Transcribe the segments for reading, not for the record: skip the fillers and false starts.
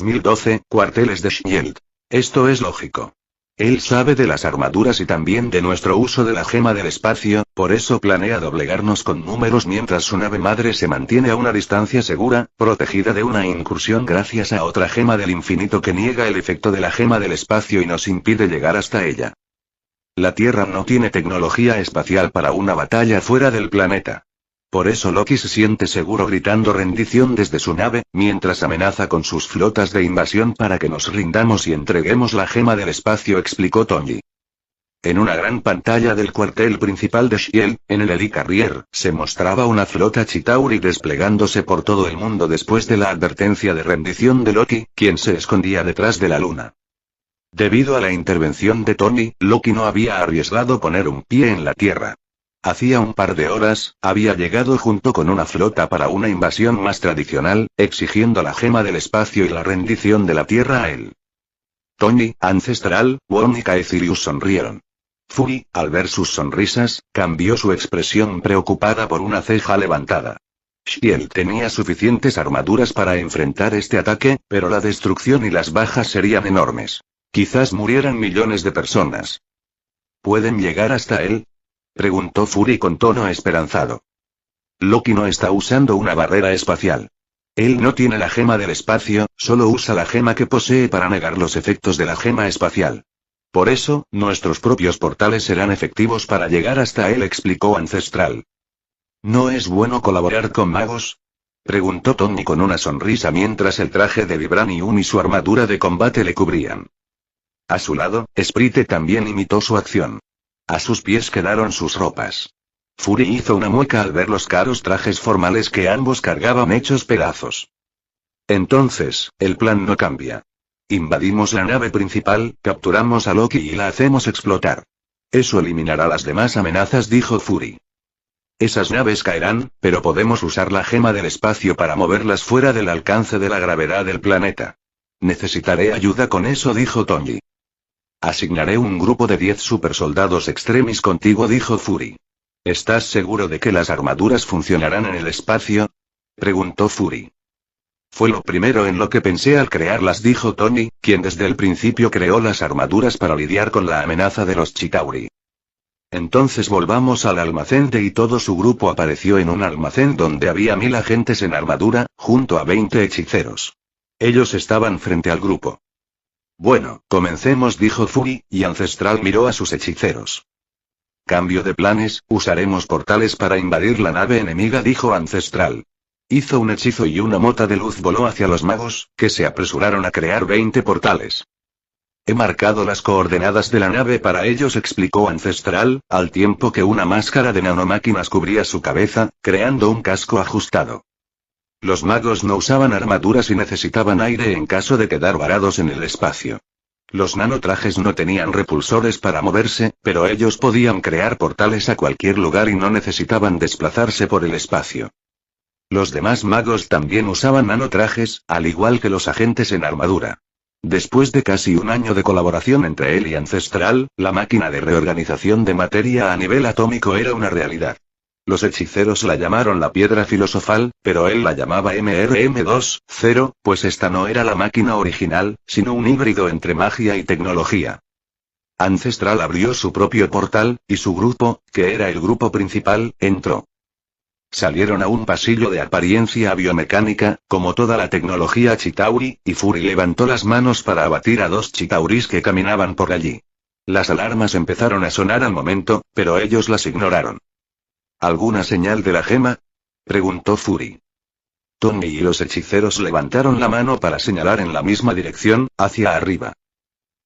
1012, cuarteles de Shield. Esto es lógico. Él sabe de las armaduras y también de nuestro uso de la gema del espacio, por eso planea doblegarnos con números mientras su nave madre se mantiene a una distancia segura, protegida de una incursión gracias a otra gema del infinito que niega el efecto de la gema del espacio y nos impide llegar hasta ella. La Tierra no tiene tecnología espacial para una batalla fuera del planeta. Por eso Loki se siente seguro gritando rendición desde su nave, mientras amenaza con sus flotas de invasión para que nos rindamos y entreguemos la gema del espacio, explicó Tony. En una gran pantalla del cuartel principal de Shield, en el Helicarrier, se mostraba una flota Chitauri desplegándose por todo el mundo después de la advertencia de rendición de Loki, quien se escondía detrás de la luna. Debido a la intervención de Tony, Loki no había arriesgado poner un pie en la Tierra. Hacía un par de horas, había llegado junto con una flota para una invasión más tradicional, exigiendo la gema del espacio y la rendición de la Tierra a él. Tony, Ancestral, Wong y Caecilius sonrieron. Fury, al ver sus sonrisas, cambió su expresión preocupada por una ceja levantada. Shield tenía suficientes armaduras para enfrentar este ataque, pero la destrucción y las bajas serían enormes. Quizás murieran millones de personas. ¿Pueden llegar hasta él?, preguntó Fury con tono esperanzado. Loki no está usando una barrera espacial. Él no tiene la gema del espacio, solo usa la gema que posee para negar los efectos de la gema espacial. Por eso, nuestros propios portales serán efectivos para llegar hasta él, explicó Ancestral. ¿No es bueno colaborar con magos?, preguntó Tony con una sonrisa mientras el traje de Vibranium y su armadura de combate le cubrían. A su lado, Sprite también imitó su acción. A sus pies quedaron sus ropas. Fury hizo una mueca al ver los caros trajes formales que ambos cargaban hechos pedazos. Entonces, el plan no cambia. Invadimos la nave principal, capturamos a Loki y la hacemos explotar. Eso eliminará las demás amenazas, dijo Fury. Esas naves caerán, pero podemos usar la gema del espacio para moverlas fuera del alcance de la gravedad del planeta. Necesitaré ayuda con eso, dijo Tony. Asignaré un grupo de 10 supersoldados extremis contigo, dijo Fury. ¿Estás seguro de que las armaduras funcionarán en el espacio?, preguntó Fury. Fue lo primero en lo que pensé al crearlas, dijo Tony, quien desde el principio creó las armaduras para lidiar con la amenaza de los Chitauri. Entonces volvamos al almacén y todo su grupo apareció en un almacén donde había 1000 agentes en armadura, junto a 20 hechiceros. Ellos estaban frente al grupo. Bueno, comencemos, dijo Fury, y Ancestral miró a sus hechiceros. Cambio de planes, usaremos portales para invadir la nave enemiga, dijo Ancestral. Hizo un hechizo y una mota de luz voló hacia los magos, que se apresuraron a crear 20 portales. He marcado las coordenadas de la nave para ellos, explicó Ancestral, al tiempo que una máscara de nanomáquinas cubría su cabeza, creando un casco ajustado. Los magos no usaban armaduras y necesitaban aire en caso de quedar varados en el espacio. Los nanotrajes no tenían repulsores para moverse, pero ellos podían crear portales a cualquier lugar y no necesitaban desplazarse por el espacio. Los demás magos también usaban nanotrajes, al igual que los agentes en armadura. Después de casi un año de colaboración entre él y Ancestral, la máquina de reorganización de materia a nivel atómico era una realidad. Los hechiceros la llamaron la piedra filosofal, pero él la llamaba MRM-2.0, pues esta no era la máquina original, sino un híbrido entre magia y tecnología. Ancestral abrió su propio portal, y su grupo, que era el grupo principal, entró. Salieron a un pasillo de apariencia biomecánica, como toda la tecnología Chitauri, y Fury levantó las manos para abatir a 2 Chitauris que caminaban por allí. Las alarmas empezaron a sonar al momento, pero ellos las ignoraron. ¿Alguna señal de la gema?, preguntó Fury. Tony y los hechiceros levantaron la mano para señalar en la misma dirección, hacia arriba.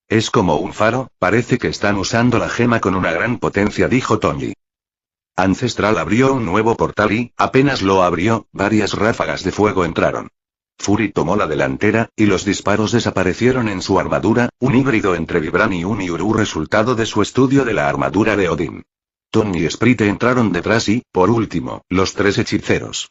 Es como un faro, parece que están usando la gema con una gran potencia, dijo Tony. Ancestral abrió un nuevo portal y, apenas lo abrió, varias ráfagas de fuego entraron. Fury tomó la delantera, y los disparos desaparecieron en su armadura, un híbrido entre Vibranium y Uru resultado de su estudio de la armadura de Odín. Tony y Sprite entraron detrás y, por último, los 3 hechiceros.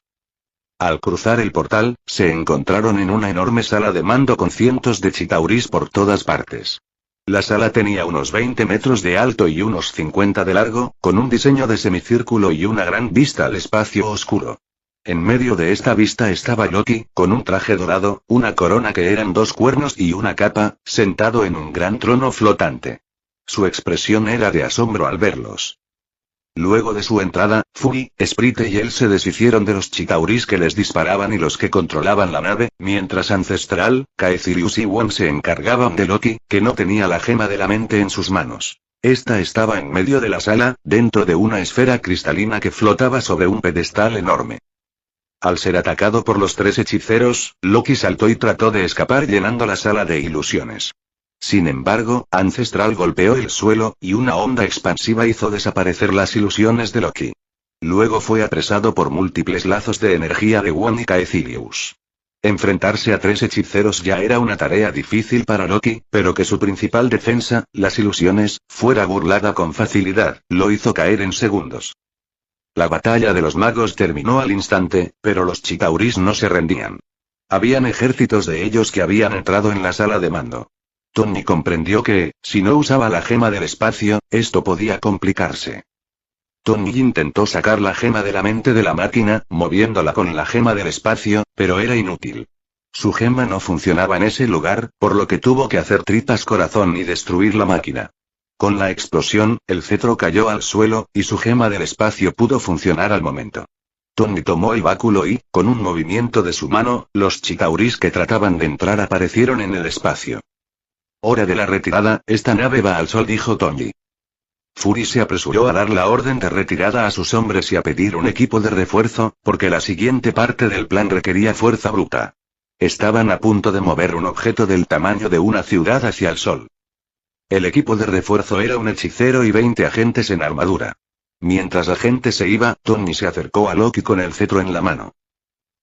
Al cruzar el portal, se encontraron en una enorme sala de mando con cientos de Chitauris por todas partes. La sala tenía unos 20 metros de alto y unos 50 de largo, con un diseño de semicírculo y una gran vista al espacio oscuro. En medio de esta vista estaba Loki, con un traje dorado, una corona que eran 2 cuernos y una capa, sentado en un gran trono flotante. Su expresión era de asombro al verlos. Luego de su entrada, Fury, Sprite y él se deshicieron de los Chitauris que les disparaban y los que controlaban la nave, mientras Ancestral, Caecilius y Wong se encargaban de Loki, que no tenía la gema de la mente en sus manos. Esta estaba en medio de la sala, dentro de una esfera cristalina que flotaba sobre un pedestal enorme. Al ser atacado por los 3 hechiceros, Loki saltó y trató de escapar llenando la sala de ilusiones. Sin embargo, Ancestral golpeó el suelo, y una onda expansiva hizo desaparecer las ilusiones de Loki. Luego fue apresado por múltiples lazos de energía de Wong y Caecilius. Enfrentarse a 3 hechiceros ya era una tarea difícil para Loki, pero que su principal defensa, las ilusiones, fuera burlada con facilidad, lo hizo caer en segundos. La batalla de los magos terminó al instante, pero los Chitauris no se rendían. Habían ejércitos de ellos que habían entrado en la sala de mando. Tony comprendió que, si no usaba la gema del espacio, esto podía complicarse. Tony intentó sacar la gema de la mente de la máquina, moviéndola con la gema del espacio, pero era inútil. Su gema no funcionaba en ese lugar, por lo que tuvo que hacer tripas corazón y destruir la máquina. Con la explosión, el cetro cayó al suelo, y su gema del espacio pudo funcionar al momento. Tony tomó el báculo y, con un movimiento de su mano, los Chitauris que trataban de entrar aparecieron en el espacio. Hora de la retirada, esta nave va al sol, dijo Tony. Fury se apresuró a dar la orden de retirada a sus hombres y a pedir un equipo de refuerzo, porque la siguiente parte del plan requería fuerza bruta. Estaban a punto de mover un objeto del tamaño de una ciudad hacia el sol. El equipo de refuerzo era un hechicero y 20 agentes en armadura. Mientras la gente se iba, Tony se acercó a Loki con el cetro en la mano.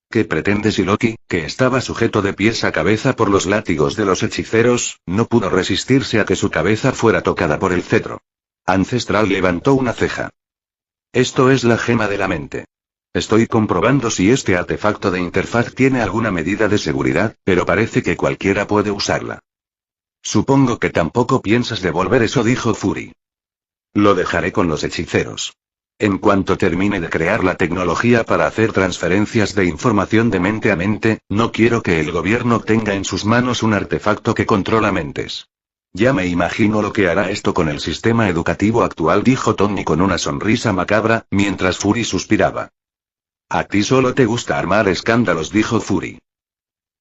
¿Qué pretendes? Y Loki, que estaba sujeto de pies a cabeza por los látigos de los hechiceros, no pudo resistirse a que su cabeza fuera tocada por el cetro. Ancestral levantó una ceja. Esto es la gema de la mente. Estoy comprobando si este artefacto de interfaz tiene alguna medida de seguridad, pero parece que cualquiera puede usarla. Supongo que tampoco piensas devolver eso, dijo Fury. Lo dejaré con los hechiceros. En cuanto termine de crear la tecnología para hacer transferencias de información de mente a mente, no quiero que el gobierno tenga en sus manos un artefacto que controla mentes. Ya me imagino lo que hará esto con el sistema educativo actual, dijo Tony con una sonrisa macabra, mientras Fury suspiraba. A ti solo te gusta armar escándalos, dijo Fury.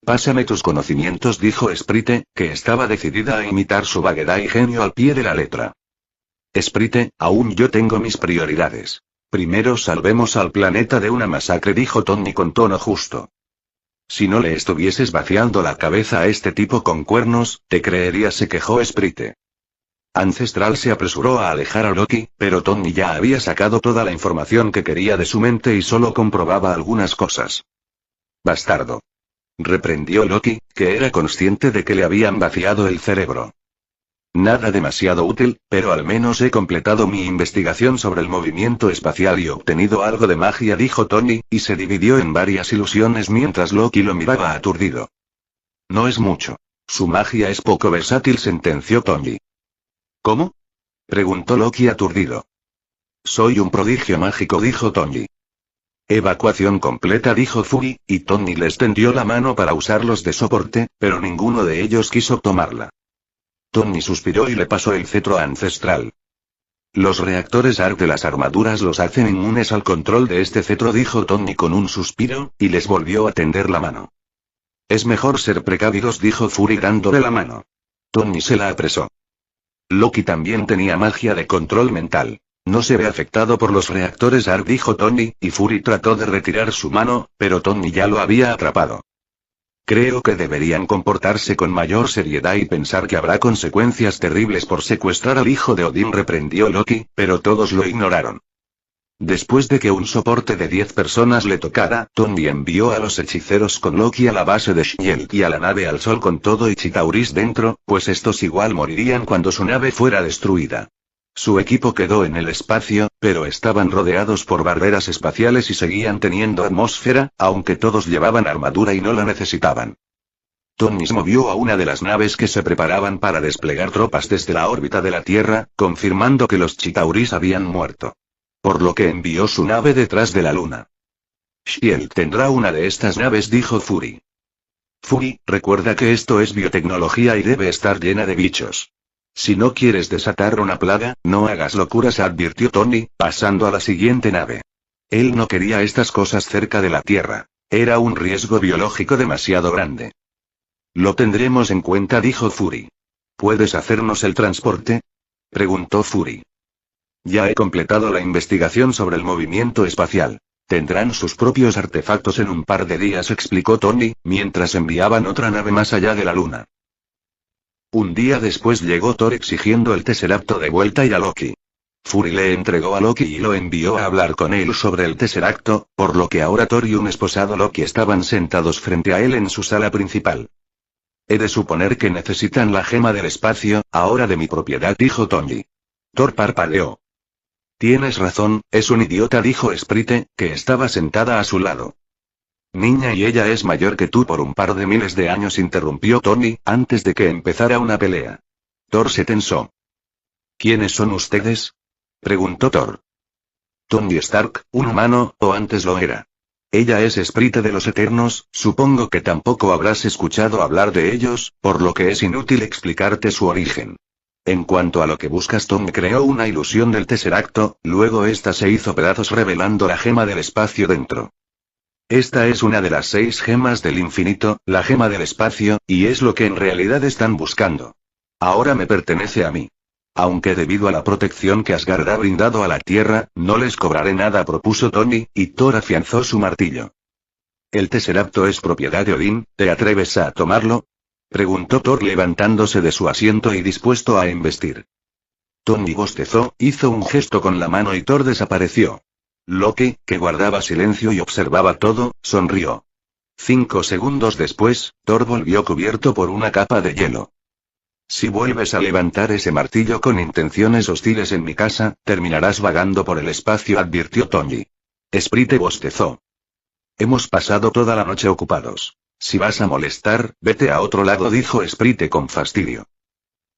Pásame tus conocimientos, dijo Sprite, que estaba decidida a imitar su vaguedad y genio al pie de la letra. Sprite, aún yo tengo mis prioridades. Primero salvemos al planeta de una masacre, dijo Tony con tono justo. Si no le estuvieses vaciando la cabeza a este tipo con cuernos, te creería, se quejó Sprite. Ancestral se apresuró a alejar a Loki, pero Tony ya había sacado toda la información que quería de su mente y solo comprobaba algunas cosas. Bastardo. Reprendió Loki, que era consciente de que le habían vaciado el cerebro. Nada demasiado útil, pero al menos he completado mi investigación sobre el movimiento espacial y obtenido algo de magia, dijo Tony, y se dividió en varias ilusiones mientras Loki lo miraba aturdido. No es mucho. Su magia es poco versátil, sentenció Tony. ¿Cómo? Preguntó Loki aturdido. Soy un prodigio mágico, dijo Tony. Evacuación completa, dijo Fury, y Tony les tendió la mano para usarlos de soporte, pero ninguno de ellos quiso tomarla. Tony suspiró y le pasó el cetro a Ancestral. Los reactores ARC de las armaduras los hacen inmunes al control de este cetro, dijo Tony con un suspiro, y les volvió a tender la mano. Es mejor ser precavidos, dijo Fury dándole la mano. Tony se la apresó. Loki también tenía magia de control mental. No se ve afectado por los reactores ARC, dijo Tony, y Fury trató de retirar su mano, pero Tony ya lo había atrapado. Creo que deberían comportarse con mayor seriedad y pensar que habrá consecuencias terribles por secuestrar al hijo de Odín, reprendió Loki, pero todos lo ignoraron. Después de que un soporte de 10 personas le tocara, Tony envió a los hechiceros con Loki a la base de Shield y a la nave al sol con todo y Chitauris dentro, pues estos igual morirían cuando su nave fuera destruida. Su equipo quedó en el espacio, pero estaban rodeados por barreras espaciales y seguían teniendo atmósfera, aunque todos llevaban armadura y no la necesitaban. Tony movió a una de las naves que se preparaban para desplegar tropas desde la órbita de la Tierra, confirmando que los Chitauris habían muerto. Por lo que envió su nave detrás de la Luna. Shield tendrá una de estas naves, dijo Fury. Fury, recuerda que esto es biotecnología y debe estar llena de bichos. Si no quieres desatar una plaga, no hagas locuras, advirtió Tony, pasando a la siguiente nave. Él no quería estas cosas cerca de la Tierra. Era un riesgo biológico demasiado grande. Lo tendremos en cuenta, dijo Fury. ¿Puedes hacernos el transporte?, preguntó Fury. Ya he completado la investigación sobre el movimiento espacial. Tendrán sus propios artefactos en un par de días, explicó Tony, mientras enviaban otra nave más allá de la Luna. Un día después llegó Thor exigiendo el Tesseracto de vuelta y a Loki. Fury le entregó a Loki y lo envió a hablar con él sobre el Tesseracto, por lo que ahora Thor y un esposado Loki estaban sentados frente a él en su sala principal. He de suponer que necesitan la gema del espacio, ahora de mi propiedad, dijo Tony. Thor parpadeó. Tienes razón, es un idiota, dijo Sprite, que estaba sentada a su lado. Niña, y ella es mayor que tú por un par de miles de años, interrumpió Tony, antes de que empezara una pelea. Thor se tensó. ¿Quiénes son ustedes?, preguntó Thor. Tony Stark, un humano, o antes lo era. Ella es Sprite de los Eternos, supongo que tampoco habrás escuchado hablar de ellos, por lo que es inútil explicarte su origen. En cuanto a lo que buscas, Tony creó una ilusión del Tesseracto, luego esta se hizo pedazos revelando la gema del espacio dentro. Esta es una de las 6 gemas del infinito, la gema del espacio, y es lo que en realidad están buscando. Ahora me pertenece a mí. Aunque debido a la protección que Asgard ha brindado a la Tierra, no les cobraré nada, propuso Tony, y Thor afianzó su martillo. El Tesseracto es propiedad de Odín, ¿te atreves a tomarlo?, preguntó Thor levantándose de su asiento y dispuesto a embestir. Tony bostezó, hizo un gesto con la mano y Thor desapareció. Loki, que guardaba silencio y observaba todo, sonrió. 5 segundos después, Thor volvió cubierto por una capa de hielo. Si vuelves a levantar ese martillo con intenciones hostiles en mi casa, terminarás vagando por el espacio, advirtió Tony. Sprite bostezó. Hemos pasado toda la noche ocupados. Si vas a molestar, vete a otro lado, dijo Sprite con fastidio.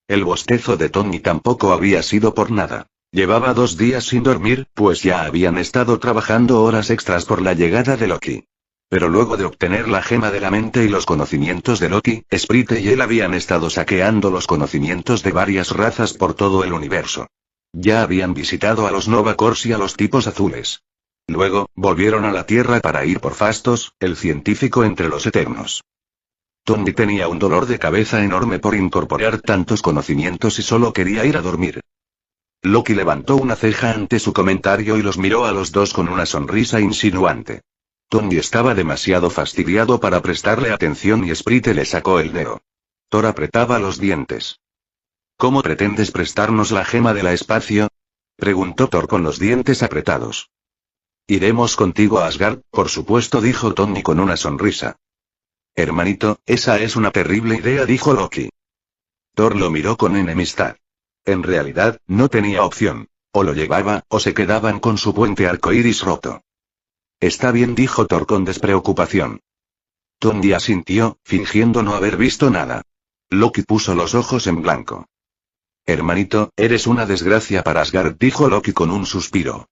El bostezo de Tony tampoco había sido por nada. Llevaba 2 días sin dormir, pues ya habían estado trabajando horas extras por la llegada de Loki. Pero luego de obtener la gema de la mente y los conocimientos de Loki, Sprite y él habían estado saqueando los conocimientos de varias razas por todo el universo. Ya habían visitado a los Nova Corps y a los tipos azules. Luego, volvieron a la Tierra para ir por Fastos, el científico entre los Eternos. Tony tenía un dolor de cabeza enorme por incorporar tantos conocimientos y solo quería ir a dormir. Loki levantó una ceja ante su comentario y los miró a los dos con una sonrisa insinuante. Tony estaba demasiado fastidiado para prestarle atención y Sprite le sacó el dedo. Thor apretaba los dientes. ¿Cómo pretendes prestarnos la gema de la espacio?, preguntó Thor con los dientes apretados. Iremos contigo a Asgard, por supuesto, dijo Tony con una sonrisa. Hermanito, esa es una terrible idea, dijo Loki. Thor lo miró con enemistad. En realidad, no tenía opción. O lo llevaba, o se quedaban con su puente arcoíris roto. Está bien, dijo Thor con despreocupación. Tony asintió, fingiendo no haber visto nada. Loki puso los ojos en blanco. Hermanito, eres una desgracia para Asgard, dijo Loki con un suspiro.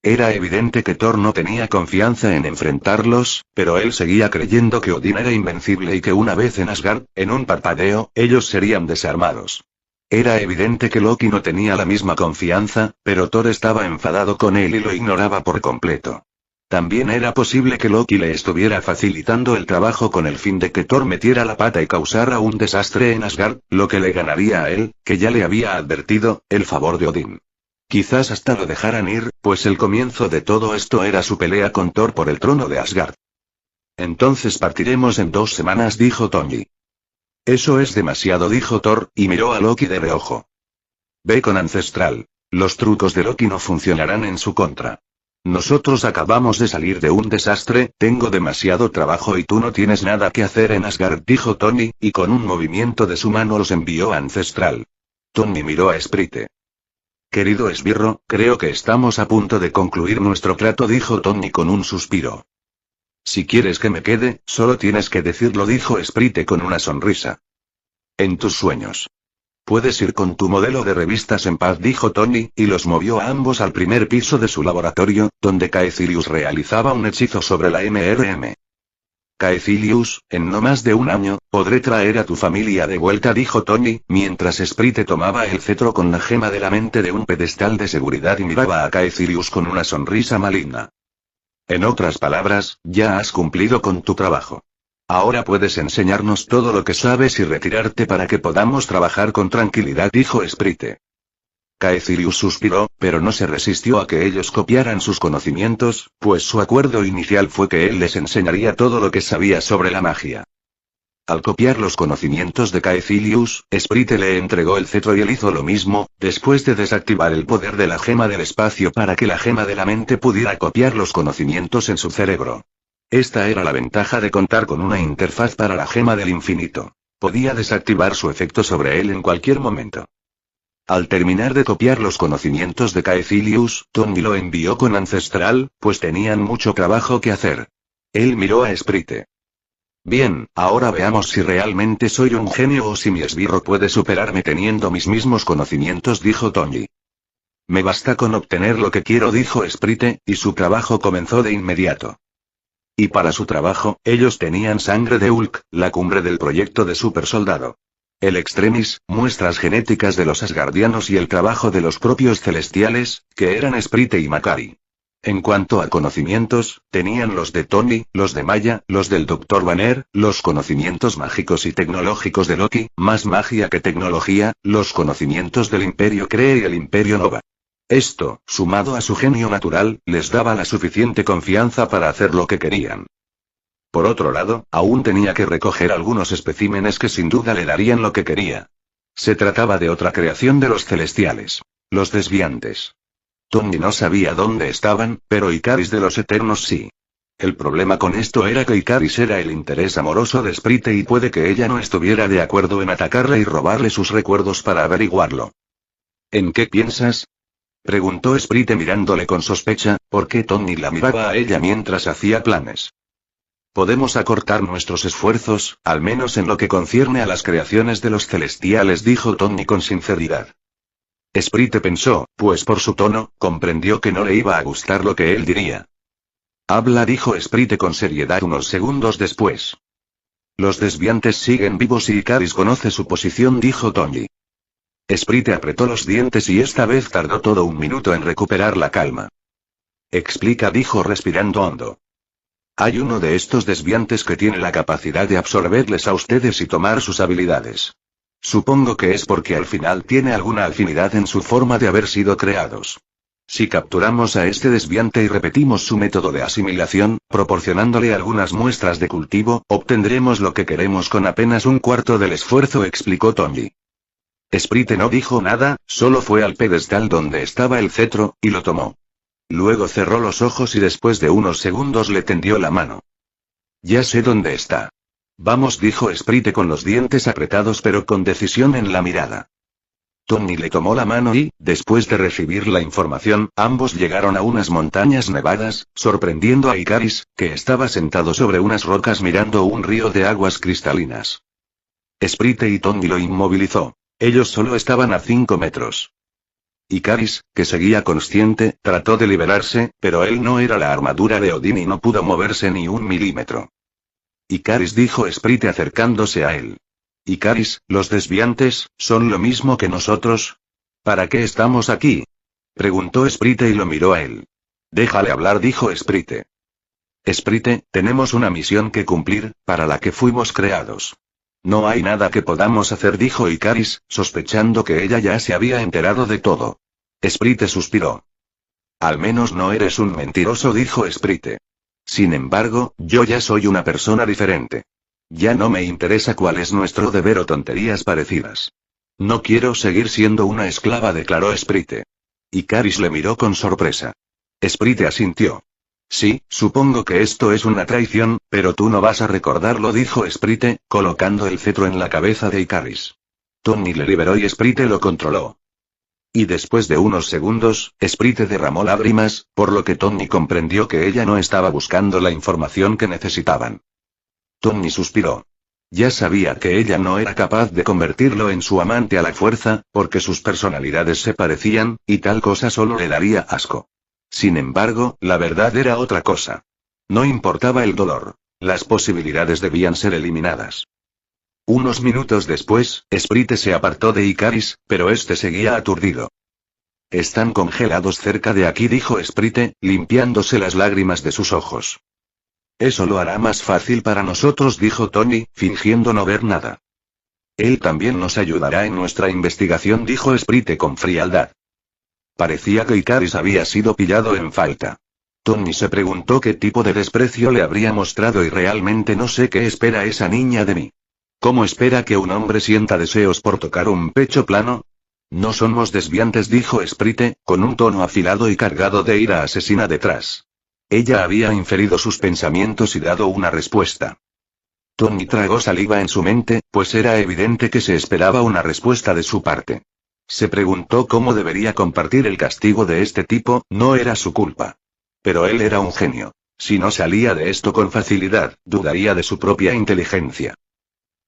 Era evidente que Thor no tenía confianza en enfrentarlos, pero él seguía creyendo que Odín era invencible y que una vez en Asgard, en un parpadeo, ellos serían desarmados. Era evidente que Loki no tenía la misma confianza, pero Thor estaba enfadado con él y lo ignoraba por completo. También era posible que Loki le estuviera facilitando el trabajo con el fin de que Thor metiera la pata y causara un desastre en Asgard, lo que le ganaría a él, que ya le había advertido, el favor de Odín. Quizás hasta lo dejaran ir, pues el comienzo de todo esto era su pelea con Thor por el trono de Asgard. Entonces partiremos en 2 semanas, dijo Tony. Eso es demasiado, dijo Thor, y miró a Loki de reojo. Ve con Ancestral. Los trucos de Loki no funcionarán en su contra. Nosotros acabamos de salir de un desastre, tengo demasiado trabajo y tú no tienes nada que hacer en Asgard, dijo Tony, y con un movimiento de su mano los envió a Ancestral. Tony miró a Sprite. Querido esbirro, creo que estamos a punto de concluir nuestro trato, dijo Tony con un suspiro. Si quieres que me quede, solo tienes que decirlo, dijo Sprite con una sonrisa. En tus sueños. Puedes ir con tu modelo de revistas en paz, dijo Tony, y los movió a ambos al primer piso de su laboratorio, donde Caecilius realizaba un hechizo sobre la MRM. Caecilius, en no más de un año, podré traer a tu familia de vuelta, dijo Tony, mientras Sprite tomaba el cetro con la gema de la mente de un pedestal de seguridad y miraba a Caecilius con una sonrisa maligna. En otras palabras, ya has cumplido con tu trabajo. Ahora puedes enseñarnos todo lo que sabes y retirarte para que podamos trabajar con tranquilidad, dijo Sprite. Caecilius suspiró, pero no se resistió a que ellos copiaran sus conocimientos, pues su acuerdo inicial fue que él les enseñaría todo lo que sabía sobre la magia. Al copiar los conocimientos de Caecilius, Sprite le entregó el cetro y él hizo lo mismo, después de desactivar el poder de la gema del espacio para que la gema de la mente pudiera copiar los conocimientos en su cerebro. Esta era la ventaja de contar con una interfaz para la gema del infinito. Podía desactivar su efecto sobre él en cualquier momento. Al terminar de copiar los conocimientos de Caecilius, Tony lo envió con Ancestral, pues tenían mucho trabajo que hacer. Él miró a Sprite. Bien, ahora veamos si realmente soy un genio o si mi esbirro puede superarme teniendo mis mismos conocimientos, dijo Tony. Me basta con obtener lo que quiero, dijo Sprite, y su trabajo comenzó de inmediato. Y para su trabajo, ellos tenían sangre de Hulk, la cumbre del proyecto de supersoldado. El Extremis, muestras genéticas de los asgardianos y el trabajo de los propios celestiales, que eran Sprite y Macari. En cuanto a conocimientos, tenían los de Tony, los de Maya, los del Dr. Banner, los conocimientos mágicos y tecnológicos de Loki, más magia que tecnología, los conocimientos del Imperio Cree y el Imperio Nova. Esto, sumado a su genio natural, les daba la suficiente confianza para hacer lo que querían. Por otro lado, aún tenía que recoger algunos especímenes que sin duda le darían lo que quería. Se trataba de otra creación de los celestiales. Los desviantes. Tony no sabía dónde estaban, pero Icaris de los Eternos sí. El problema con esto era que Icaris era el interés amoroso de Sprite y puede que ella no estuviera de acuerdo en atacarle y robarle sus recuerdos para averiguarlo. ¿En qué piensas?, preguntó Sprite mirándole con sospecha, porque Tony la miraba a ella mientras hacía planes. Podemos acortar nuestros esfuerzos, al menos en lo que concierne a las creaciones de los celestiales, dijo Tony con sinceridad. Sprite pensó, pues por su tono, comprendió que no le iba a gustar lo que él diría. Habla, dijo Sprite con seriedad unos segundos después. Los desviantes siguen vivos y Icaris conoce su posición, dijo Tony. Sprite apretó los dientes y esta vez tardó todo un minuto en recuperar la calma. Explica, dijo respirando hondo. Hay uno de estos desviantes que tiene la capacidad de absorberles a ustedes y tomar sus habilidades. Supongo que es porque al final tiene alguna afinidad en su forma de haber sido creados. Si capturamos a este desviante y repetimos su método de asimilación, proporcionándole algunas muestras de cultivo, obtendremos lo que queremos con apenas un cuarto del esfuerzo, explicó Tony. Sprite no dijo nada, solo fue al pedestal donde estaba el cetro, y lo tomó. Luego cerró los ojos y después de unos segundos le tendió la mano. Ya sé dónde está. Vamos, dijo Sprite con los dientes apretados pero con decisión en la mirada. Tony le tomó la mano y, después de recibir la información, ambos llegaron a unas montañas nevadas, sorprendiendo a Icaris, que estaba sentado sobre unas rocas mirando un río de aguas cristalinas. Sprite y Tony lo inmovilizó. Ellos solo estaban a 5 metros. Icaris, que seguía consciente, trató de liberarse, pero él no era la armadura de Odín y no pudo moverse ni un milímetro. Icaris, dijo Sprite acercándose a él. Icaris, los desviantes, ¿son lo mismo que nosotros? ¿Para qué estamos aquí?, preguntó Sprite y lo miró a él. Déjale hablar, dijo Sprite. Sprite, tenemos una misión que cumplir, para la que fuimos creados. No hay nada que podamos hacer, dijo Icaris, sospechando que ella ya se había enterado de todo. Sprite suspiró. Al menos no eres un mentiroso, dijo Sprite. Sin embargo, yo ya soy una persona diferente. Ya no me interesa cuál es nuestro deber o tonterías parecidas. No quiero seguir siendo una esclava, declaró Sprite. Icaris le miró con sorpresa. Sprite asintió. Sí, supongo que esto es una traición, pero tú no vas a recordarlo, dijo Sprite, colocando el cetro en la cabeza de Icaris. Tony le liberó y Sprite lo controló. Y después de unos segundos, Sprite derramó lágrimas, por lo que Tony comprendió que ella no estaba buscando la información que necesitaban. Tony suspiró. Ya sabía que ella no era capaz de convertirlo en su amante a la fuerza, porque sus personalidades se parecían, y tal cosa solo le daría asco. Sin embargo, la verdad era otra cosa. No importaba el dolor. Las posibilidades debían ser eliminadas. Unos minutos después, Sprite se apartó de Ikaris, pero este seguía aturdido. Están congelados cerca de aquí, dijo Sprite, limpiándose las lágrimas de sus ojos. Eso lo hará más fácil para nosotros, dijo Tony, fingiendo no ver nada. Él también nos ayudará en nuestra investigación, dijo Sprite con frialdad. Parecía que Ikaris había sido pillado en falta. Tony se preguntó qué tipo de desprecio le habría mostrado y realmente no sé qué espera esa niña de mí. ¿Cómo espera que un hombre sienta deseos por tocar un pecho plano? No somos desviantes, dijo Sprite, con un tono afilado y cargado de ira asesina detrás. Ella había inferido sus pensamientos y dado una respuesta. Tony tragó saliva en su mente, pues era evidente que se esperaba una respuesta de su parte. Se preguntó cómo debería compartir el castigo de este tipo, no era su culpa. Pero él era un genio. Si no salía de esto con facilidad, dudaría de su propia inteligencia.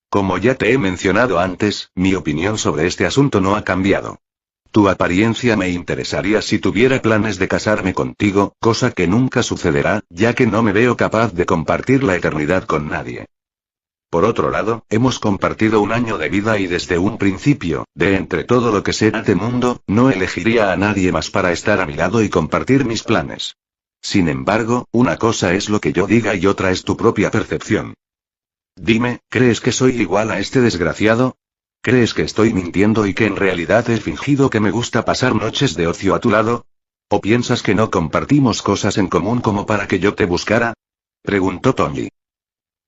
Como ya te he mencionado antes, mi opinión sobre este asunto no ha cambiado. Tu apariencia me interesaría si tuviera planes de casarme contigo, cosa que nunca sucederá, ya que no me veo capaz de compartir la eternidad con nadie. Por otro lado, hemos compartido un año de vida y desde un principio, de entre todo lo que sé de este mundo, no elegiría a nadie más para estar a mi lado y compartir mis planes. Sin embargo, una cosa es lo que yo diga y otra es tu propia percepción. Dime, ¿crees que soy igual a este desgraciado? ¿Crees que estoy mintiendo y que en realidad he fingido que me gusta pasar noches de ocio a tu lado? ¿O piensas que no compartimos cosas en común como para que yo te buscara? Preguntó Tony.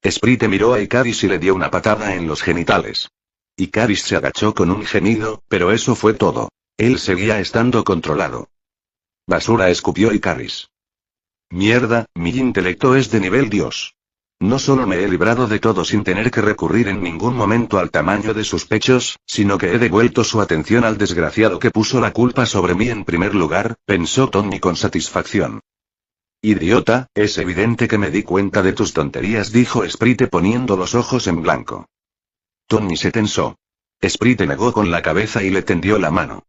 Sprite miró a Ikaris y le dio una patada en los genitales. Ikaris se agachó con un gemido, pero eso fue todo. Él seguía estando controlado. Basura, escupió Ikaris. Mierda, mi intelecto es de nivel Dios. No solo me he librado de todo sin tener que recurrir en ningún momento al tamaño de sus pechos, sino que he devuelto su atención al desgraciado que puso la culpa sobre mí en primer lugar, pensó Tony con satisfacción. Idiota, es evidente que me di cuenta de tus tonterías, dijo Sprite poniendo los ojos en blanco. Tony se tensó. Sprite negó con la cabeza y le tendió la mano.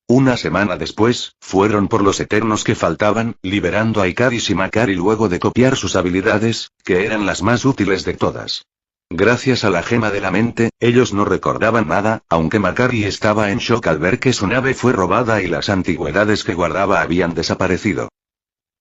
Una semana después, fueron por los Eternos que faltaban, liberando a Ikaris y Makari luego de copiar sus habilidades, que eran las más útiles de todas. Gracias a la gema de la mente, ellos no recordaban nada, aunque Makari estaba en shock al ver que su nave fue robada y las antigüedades que guardaba habían desaparecido.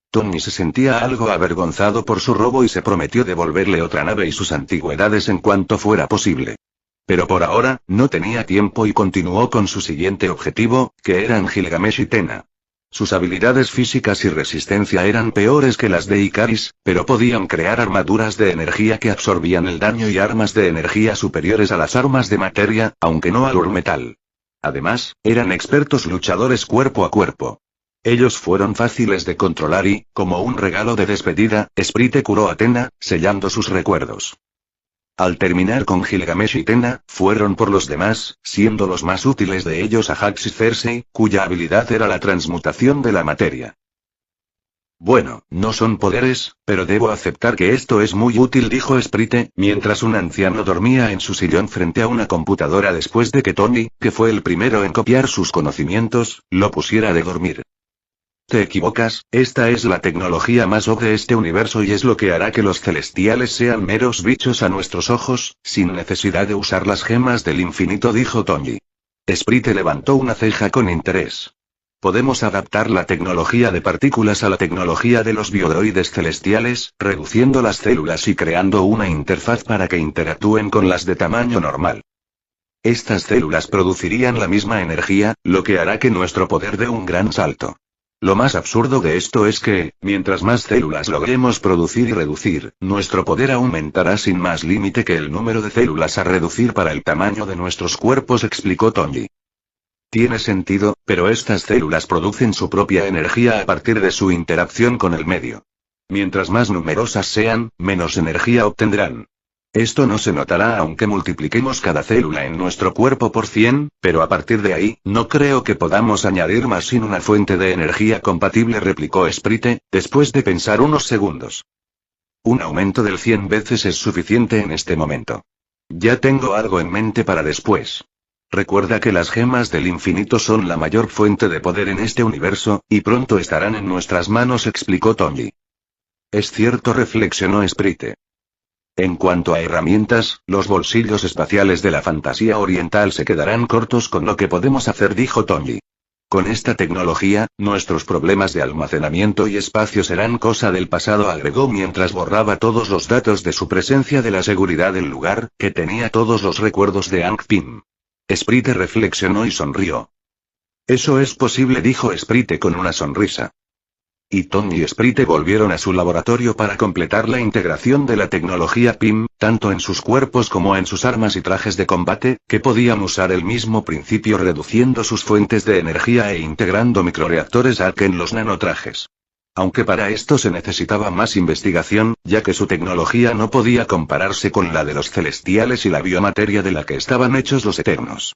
Tony se sentía algo avergonzado por su robo y se prometió devolverle otra nave y sus antigüedades en cuanto fuera posible. Pero por ahora, no tenía tiempo y continuó con su siguiente objetivo, que eran Gilgamesh y Tena. Sus habilidades físicas y resistencia eran peores que las de Ikaris, pero podían crear armaduras de energía que absorbían el daño y armas de energía superiores a las armas de materia, aunque no al Urmetal. Además, eran expertos luchadores cuerpo a cuerpo. Ellos fueron fáciles de controlar y, como un regalo de despedida, Sprite curó a Tena, sellando sus recuerdos. Al terminar con Gilgamesh y Tena, fueron por los demás, siendo los más útiles de ellos a Hax y Cersei, cuya habilidad era la transmutación de la materia. Bueno, no son poderes, pero debo aceptar que esto es muy útil, dijo Sprite, mientras un anciano dormía en su sillón frente a una computadora después de que Tony, que fue el primero en copiar sus conocimientos, lo pusiera de dormir. Te equivocas, esta es la tecnología más OP de este universo y es lo que hará que los celestiales sean meros bichos a nuestros ojos, sin necesidad de usar las gemas del infinito, dijo Tony. Sprite levantó una ceja con interés. Podemos adaptar la tecnología de partículas a la tecnología de los biodroides celestiales, reduciendo las células y creando una interfaz para que interactúen con las de tamaño normal. Estas células producirían la misma energía, lo que hará que nuestro poder dé un gran salto. Lo más absurdo de esto es que, mientras más células logremos producir y reducir, nuestro poder aumentará sin más límite que el número de células a reducir para el tamaño de nuestros cuerpos, explicó Tony. Tiene sentido, pero estas células producen su propia energía a partir de su interacción con el medio. Mientras más numerosas sean, menos energía obtendrán. Esto no se notará aunque multipliquemos cada célula en nuestro cuerpo por 100, pero a partir de ahí, no creo que podamos añadir más sin una fuente de energía compatible, replicó Sprite, después de pensar unos segundos. Un aumento del 100 veces es suficiente en este momento. Ya tengo algo en mente para después. Recuerda que las gemas del infinito son la mayor fuente de poder en este universo, y pronto estarán en nuestras manos, explicó Tony. Es cierto, reflexionó Sprite. En cuanto a herramientas, los bolsillos espaciales de la fantasía oriental se quedarán cortos con lo que podemos hacer, dijo Tony. Con esta tecnología, nuestros problemas de almacenamiento y espacio serán cosa del pasado, agregó mientras borraba todos los datos de su presencia de la seguridad del lugar, que tenía todos los recuerdos de Hank Pym. Sprite reflexionó y sonrió. Eso es posible, dijo Sprite con una sonrisa. Y Tony y Sprite volvieron a su laboratorio para completar la integración de la tecnología Pym, tanto en sus cuerpos como en sus armas y trajes de combate, que podían usar el mismo principio reduciendo sus fuentes de energía e integrando microreactores ARC en los nanotrajes. Aunque para esto se necesitaba más investigación, ya que su tecnología no podía compararse con la de los celestiales y la biomateria de la que estaban hechos los eternos.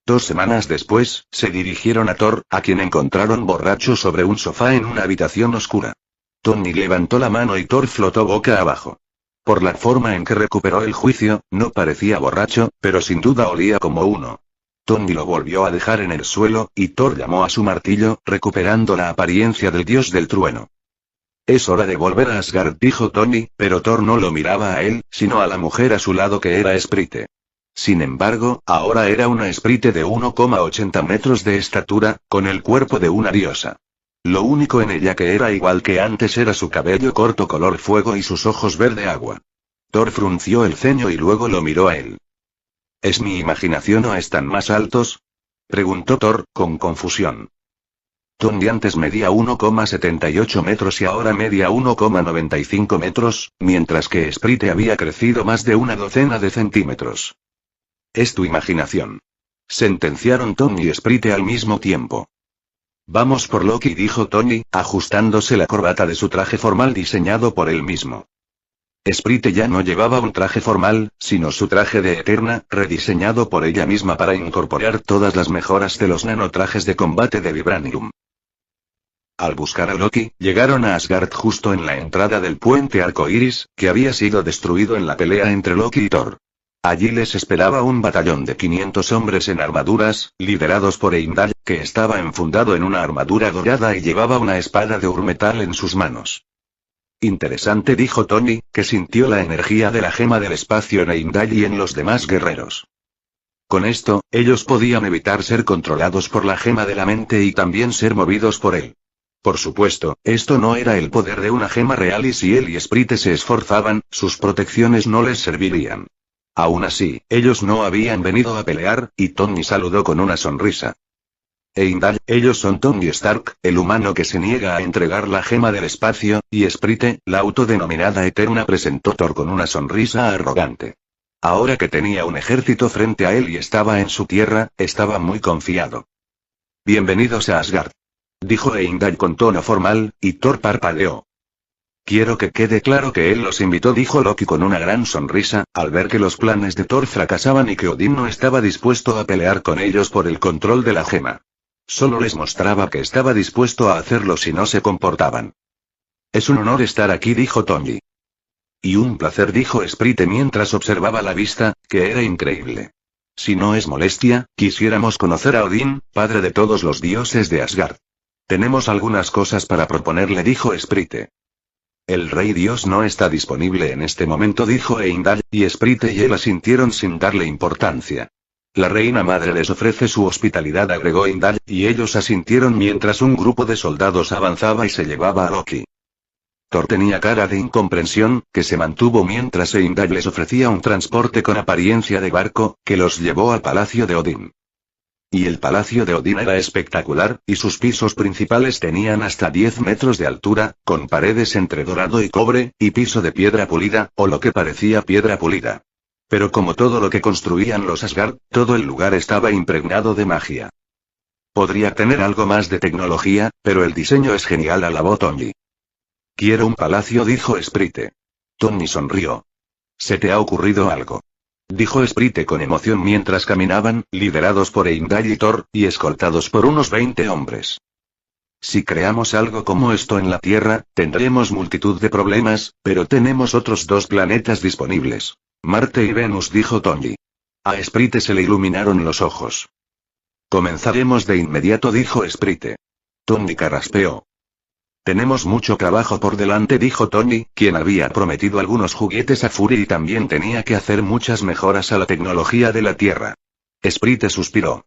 2 semanas después, se dirigieron a Thor, a quien encontraron borracho sobre un sofá en una habitación oscura. Tony levantó la mano y Thor flotó boca abajo. Por la forma en que recuperó el juicio, no parecía borracho, pero sin duda olía como uno. Tony lo volvió a dejar en el suelo, y Thor llamó a su martillo, recuperando la apariencia del dios del trueno. Es hora de volver a Asgard, dijo Tony, pero Thor no lo miraba a él, sino a la mujer a su lado, que era Sprite. Sin embargo, ahora era una Sprite de 1,80 metros de estatura, con el cuerpo de una diosa. Lo único en ella que era igual que antes era su cabello corto color fuego y sus ojos verde agua. Thor frunció el ceño y luego lo miró a él. ¿Es mi imaginación o están más altos?, preguntó Thor, con confusión. Tony antes medía 1,78 metros y ahora media 1,95 metros, mientras que Sprite había crecido más de una docena de centímetros. Es tu imaginación. Sentenciaron Tony y Sprite al mismo tiempo. Vamos por Loki, dijo Tony, ajustándose la corbata de su traje formal diseñado por él mismo. Sprite ya no llevaba un traje formal, sino su traje de Eterna, rediseñado por ella misma para incorporar todas las mejoras de los nanotrajes de combate de Vibranium. Al buscar a Loki, llegaron a Asgard justo en la entrada del puente arcoíris, que había sido destruido en la pelea entre Loki y Thor. Allí les esperaba un batallón de 500 hombres en armaduras, liderados por Heimdall, que estaba enfundado en una armadura dorada y llevaba una espada de urmetal en sus manos. Interesante, dijo Tony, que sintió la energía de la gema del espacio en Heimdall y en los demás guerreros. Con esto, ellos podían evitar ser controlados por la gema de la mente y también ser movidos por él. Por supuesto, esto no era el poder de una gema real y si él y Sprite se esforzaban, sus protecciones no les servirían. Aún así, ellos no habían venido a pelear, y Tony saludó con una sonrisa. Heimdall, ellos son Tony Stark, el humano que se niega a entregar la gema del espacio, y Sprite, la autodenominada Eterna, presentó Thor con una sonrisa arrogante. Ahora que tenía un ejército frente a él y estaba en su tierra, estaba muy confiado. Bienvenidos a Asgard, dijo Heimdall con tono formal, y Thor parpadeó. Quiero que quede claro que él los invitó, dijo Loki con una gran sonrisa, al ver que los planes de Thor fracasaban y que Odín no estaba dispuesto a pelear con ellos por el control de la gema. Solo les mostraba que estaba dispuesto a hacerlo si no se comportaban. Es un honor estar aquí, dijo Tony. Y un placer, dijo Sprite mientras observaba la vista, que era increíble. Si no es molestia, quisiéramos conocer a Odín, padre de todos los dioses de Asgard. Tenemos algunas cosas para proponerle, dijo Sprite. El rey dios no está disponible en este momento, dijo Heimdall, y Sprite y él asintieron sin darle importancia. La reina madre les ofrece su hospitalidad, agregó Heimdall, y ellos asintieron mientras un grupo de soldados avanzaba y se llevaba a Loki. Thor tenía cara de incomprensión, que se mantuvo mientras Heimdall les ofrecía un transporte con apariencia de barco, que los llevó al palacio de Odín. Y el palacio de Odín era espectacular, y sus pisos principales tenían hasta 10 metros de altura, con paredes entre dorado y cobre, y piso de piedra pulida, o lo que parecía piedra pulida. Pero como todo lo que construían los Asgard, todo el lugar estaba impregnado de magia. Podría tener algo más de tecnología, pero el diseño es genial, alabó Tony. Quiero un palacio, dijo Sprite. Tony sonrió. ¿Se te ha ocurrido algo?, dijo Sprite con emoción mientras caminaban, liderados por Heimdall y Thor, y escoltados por unos 20 hombres. Si creamos algo como esto en la Tierra, tendremos multitud de problemas, pero tenemos otros dos planetas disponibles. Marte y Venus, dijo Tony. A Sprite se le iluminaron los ojos. Comenzaremos de inmediato, dijo Sprite. Tony carraspeó. Tenemos mucho trabajo por delante, dijo Tony, quien había prometido algunos juguetes a Fury y también tenía que hacer muchas mejoras a la tecnología de la Tierra. Sprite suspiró.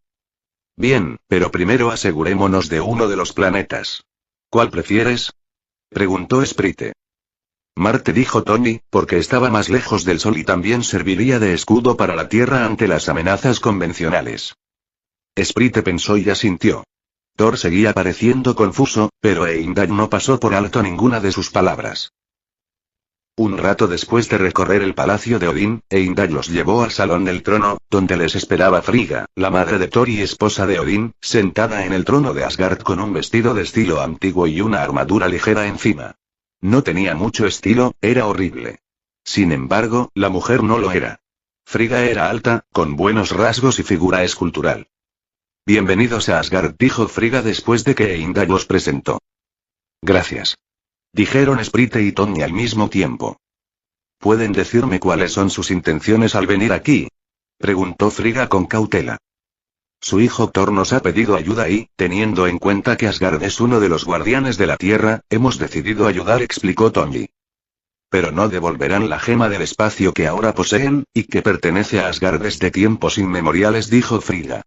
Bien, pero primero asegurémonos de uno de los planetas. ¿Cuál prefieres? Preguntó Sprite. Marte, dijo Tony, porque estaba más lejos del Sol y también serviría de escudo para la Tierra ante las amenazas convencionales. Sprite pensó y asintió. Thor seguía pareciendo confuso, pero Heimdall no pasó por alto ninguna de sus palabras. Un rato después de recorrer el palacio de Odín, Heimdall los llevó al salón del trono, donde les esperaba Frigga, la madre de Thor y esposa de Odín, sentada en el trono de Asgard con un vestido de estilo antiguo y una armadura ligera encima. No tenía mucho estilo, era horrible. Sin embargo, la mujer no lo era. Frigga era alta, con buenos rasgos y figura escultural. Bienvenidos a Asgard, dijo Frigga después de que Heimdall los presentó. Gracias. Dijeron Sprite y Tony al mismo tiempo. ¿Pueden decirme cuáles son sus intenciones al venir aquí? Preguntó Frigga con cautela. Su hijo Thor nos ha pedido ayuda y, teniendo en cuenta que Asgard es uno de los guardianes de la Tierra, hemos decidido ayudar, explicó Tony. Pero no devolverán la gema del espacio que ahora poseen, y que pertenece a Asgard desde tiempos inmemoriales, dijo Frigga.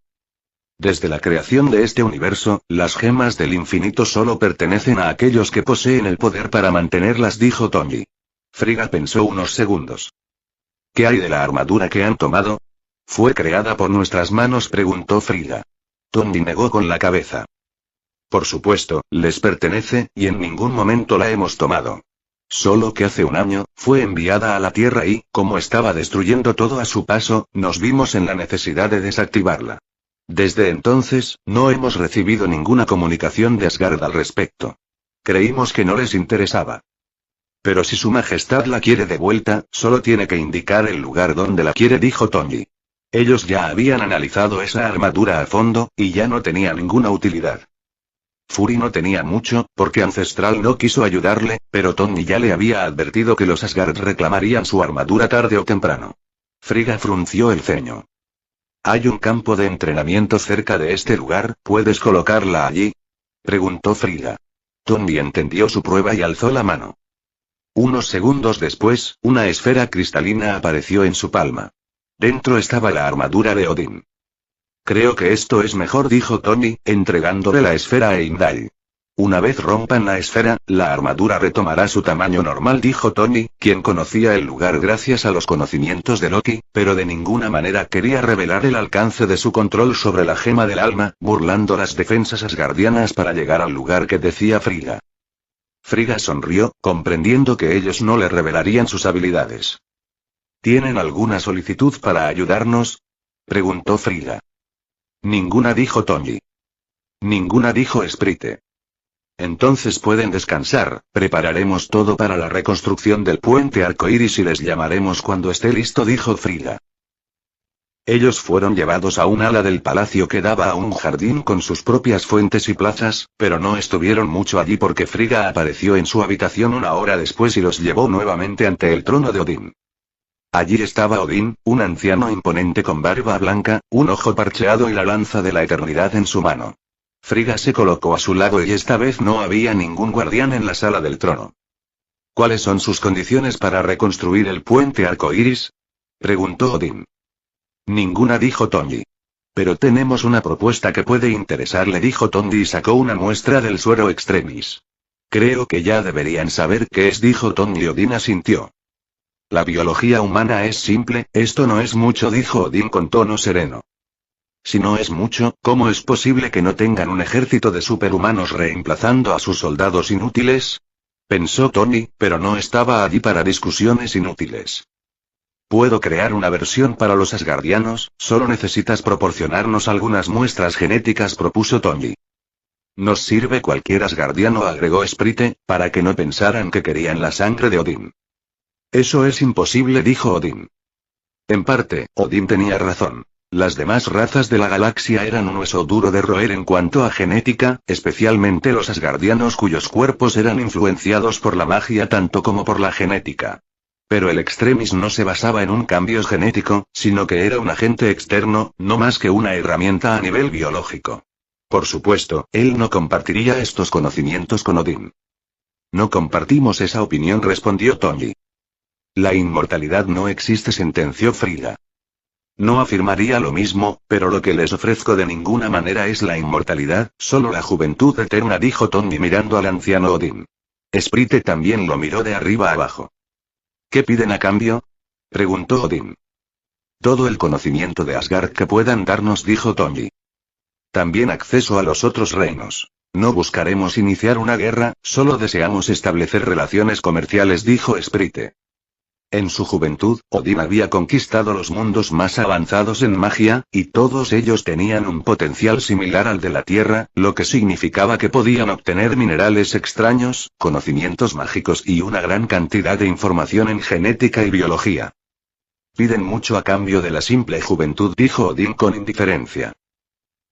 Desde la creación de este universo, las gemas del infinito solo pertenecen a aquellos que poseen el poder para mantenerlas, dijo Tony. Frigga pensó unos segundos. ¿Qué hay de la armadura que han tomado? ¿Fue creada por nuestras manos?, preguntó Frigga. Tony negó con la cabeza. Por supuesto, les pertenece, y en ningún momento la hemos tomado. Solo que hace un año, fue enviada a la Tierra y, como estaba destruyendo todo a su paso, nos vimos en la necesidad de desactivarla. Desde entonces, no hemos recibido ninguna comunicación de Asgard al respecto. Creímos que no les interesaba. Pero si su majestad la quiere de vuelta, solo tiene que indicar el lugar donde la quiere, dijo Tony. Ellos ya habían analizado esa armadura a fondo, y ya no tenía ninguna utilidad. Fury no tenía mucho, porque Ancestral no quiso ayudarle, pero Tony ya le había advertido que los Asgard reclamarían su armadura tarde o temprano. Frigga frunció el ceño. ¿Hay un campo de entrenamiento cerca de este lugar? ¿Puedes colocarla allí?, preguntó Frigga. Tony entendió su prueba y alzó la mano. Unos segundos después, una esfera cristalina apareció en su palma. Dentro estaba la armadura de Odín. Creo que esto es mejor, dijo Tony, entregándole la esfera a Heimdall. Una vez rompan la esfera, la armadura retomará su tamaño normal, dijo Tony, quien conocía el lugar gracias a los conocimientos de Loki, pero de ninguna manera quería revelar el alcance de su control sobre la gema del alma, burlando las defensas asgardianas para llegar al lugar que decía Frigga. Frigga sonrió, comprendiendo que ellos no le revelarían sus habilidades. ¿Tienen alguna solicitud para ayudarnos?, preguntó Frigga. Ninguna, dijo Tony. Ninguna, dijo Sprite. Entonces pueden descansar, prepararemos todo para la reconstrucción del puente arcoíris y les llamaremos cuando esté listo, dijo Frigga. Ellos fueron llevados a un ala del palacio que daba a un jardín con sus propias fuentes y plazas, pero no estuvieron mucho allí porque Frigga apareció en su habitación una hora después y los llevó nuevamente ante el trono de Odín. Allí estaba Odín, un anciano imponente con barba blanca, un ojo parcheado y la lanza de la eternidad en su mano. Frigga se colocó a su lado y esta vez no había ningún guardián en la sala del trono. ¿Cuáles son sus condiciones para reconstruir el puente arcoíris?, preguntó Odín. Ninguna, dijo Tony. Pero tenemos una propuesta que puede interesarle, dijo Tony y sacó una muestra del suero extremis. Creo que ya deberían saber qué es, dijo Tony y Odín asintió. La biología humana es simple, esto no es mucho, dijo Odín con tono sereno. Si no es mucho, ¿cómo es posible que no tengan un ejército de superhumanos reemplazando a sus soldados inútiles?, pensó Tony, pero no estaba allí para discusiones inútiles. Puedo crear una versión para los asgardianos, solo necesitas proporcionarnos algunas muestras genéticas, propuso Tony. Nos sirve cualquier asgardiano, agregó Sprite, para que no pensaran que querían la sangre de Odín. Eso es imposible, dijo Odín. En parte, Odín tenía razón. Las demás razas de la galaxia eran un hueso duro de roer en cuanto a genética, especialmente los asgardianos cuyos cuerpos eran influenciados por la magia tanto como por la genética. Pero el Extremis no se basaba en un cambio genético, sino que era un agente externo, no más que una herramienta a nivel biológico. Por supuesto, él no compartiría estos conocimientos con Odín. No compartimos esa opinión, respondió Tony. La inmortalidad no existe, sentenció Frigga. No afirmaría lo mismo, pero lo que les ofrezco de ninguna manera es la inmortalidad, solo la juventud eterna, dijo Tony mirando al anciano Odín. Sprite también lo miró de arriba abajo. ¿Qué piden a cambio?, preguntó Odín. Todo el conocimiento de Asgard que puedan darnos, dijo Tony. También acceso a los otros reinos. No buscaremos iniciar una guerra, solo deseamos establecer relaciones comerciales, dijo Sprite. En su juventud, Odín había conquistado los mundos más avanzados en magia, y todos ellos tenían un potencial similar al de la Tierra, lo que significaba que podían obtener minerales extraños, conocimientos mágicos y una gran cantidad de información en genética y biología. Piden mucho a cambio de la simple juventud, dijo Odín con indiferencia.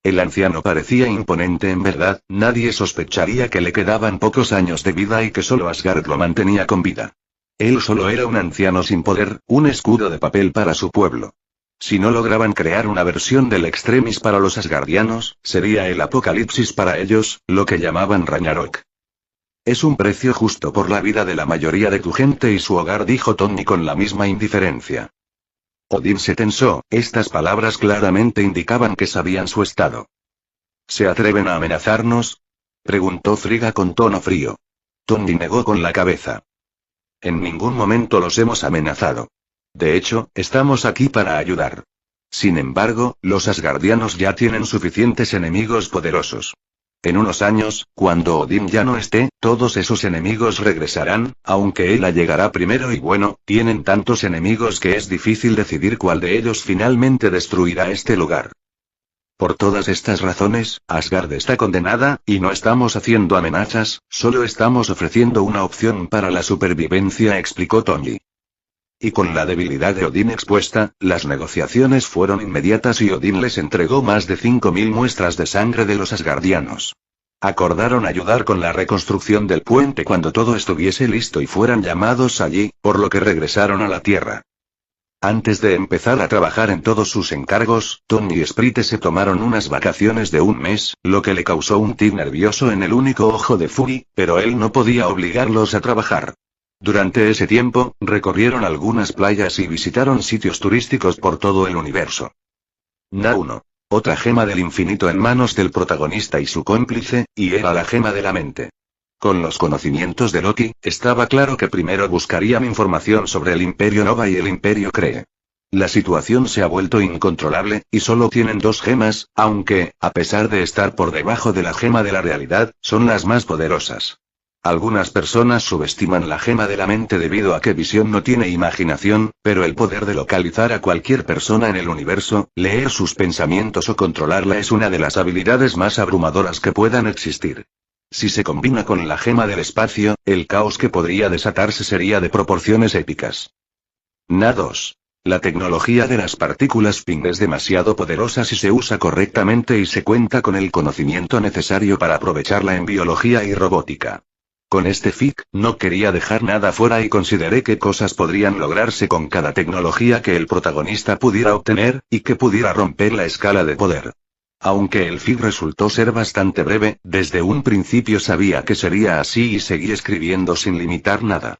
El anciano parecía imponente en verdad, nadie sospecharía que le quedaban pocos años de vida y que solo Asgard lo mantenía con vida. Él solo era un anciano sin poder, un escudo de papel para su pueblo. Si no lograban crear una versión del Extremis para los asgardianos, sería el apocalipsis para ellos, lo que llamaban Ragnarok. Es un precio justo por la vida de la mayoría de tu gente y su hogar, dijo Tony con la misma indiferencia. Odín se tensó, estas palabras claramente indicaban que sabían su estado. ¿Se atreven a amenazarnos?, preguntó Frigga con tono frío. Tony negó con la cabeza. En ningún momento los hemos amenazado. De hecho, estamos aquí para ayudar. Sin embargo, los asgardianos ya tienen suficientes enemigos poderosos. En unos años, cuando Odín ya no esté, todos esos enemigos regresarán, aunque él llegará primero y bueno, tienen tantos enemigos que es difícil decidir cuál de ellos finalmente destruirá este lugar. Por todas estas razones, Asgard está condenada, y no estamos haciendo amenazas, solo estamos ofreciendo una opción para la supervivencia, explicó Tony. Y con la debilidad de Odín expuesta, las negociaciones fueron inmediatas y Odín les entregó más de 5000 muestras de sangre de los asgardianos. Acordaron ayudar con la reconstrucción del puente cuando todo estuviese listo y fueran llamados allí, por lo que regresaron a la Tierra. Antes de empezar a trabajar en todos sus encargos, Tony y Sprite se tomaron unas vacaciones de un mes, lo que le causó un tic nervioso en el único ojo de Fury, pero él no podía obligarlos a trabajar. Durante ese tiempo, recorrieron algunas playas y visitaron sitios turísticos por todo el universo. Na-1. Otra gema del infinito en manos del protagonista y su cómplice, y era la gema de la mente. Con los conocimientos de Loki, estaba claro que primero buscarían información sobre el Imperio Nova y el Imperio Kree. La situación se ha vuelto incontrolable, y solo tienen 2 gemas, aunque, a pesar de estar por debajo de la gema de la realidad, son las más poderosas. Algunas personas subestiman la gema de la mente debido a que Visión no tiene imaginación, pero el poder de localizar a cualquier persona en el universo, leer sus pensamientos o controlarla es una de las habilidades más abrumadoras que puedan existir. Si se combina con la gema del espacio, el caos que podría desatarse sería de proporciones épicas. Na-2. La tecnología de las partículas Ping es demasiado poderosa si se usa correctamente y se cuenta con el conocimiento necesario para aprovecharla en biología y robótica. Con este fic, no quería dejar nada fuera y consideré qué cosas podrían lograrse con cada tecnología que el protagonista pudiera obtener, y que pudiera romper la escala de poder. Aunque el fic resultó ser bastante breve, desde un principio sabía que sería así y seguí escribiendo sin limitar nada.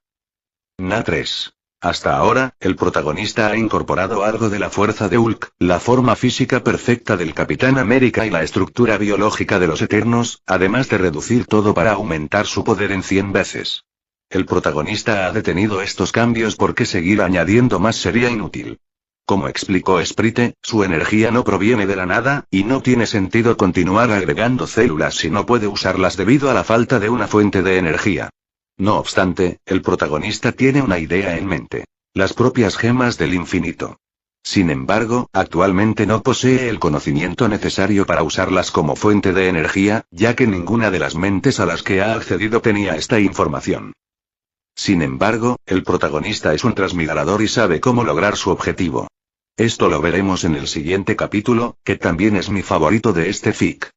Na-3. Hasta ahora, el protagonista ha incorporado algo de la fuerza de Hulk, la forma física perfecta del Capitán América y la estructura biológica de los Eternos, además de reducir todo para aumentar su poder en 100 veces. El protagonista ha detenido estos cambios porque seguir añadiendo más sería inútil. Como explicó Sprite, su energía no proviene de la nada, y no tiene sentido continuar agregando células si no puede usarlas debido a la falta de una fuente de energía. No obstante, el protagonista tiene una idea en mente: las propias gemas del infinito. Sin embargo, actualmente no posee el conocimiento necesario para usarlas como fuente de energía, ya que ninguna de las mentes a las que ha accedido tenía esta información. Sin embargo, el protagonista es un transmigrador y sabe cómo lograr su objetivo. Esto lo veremos en el siguiente capítulo, que también es mi favorito de este fic.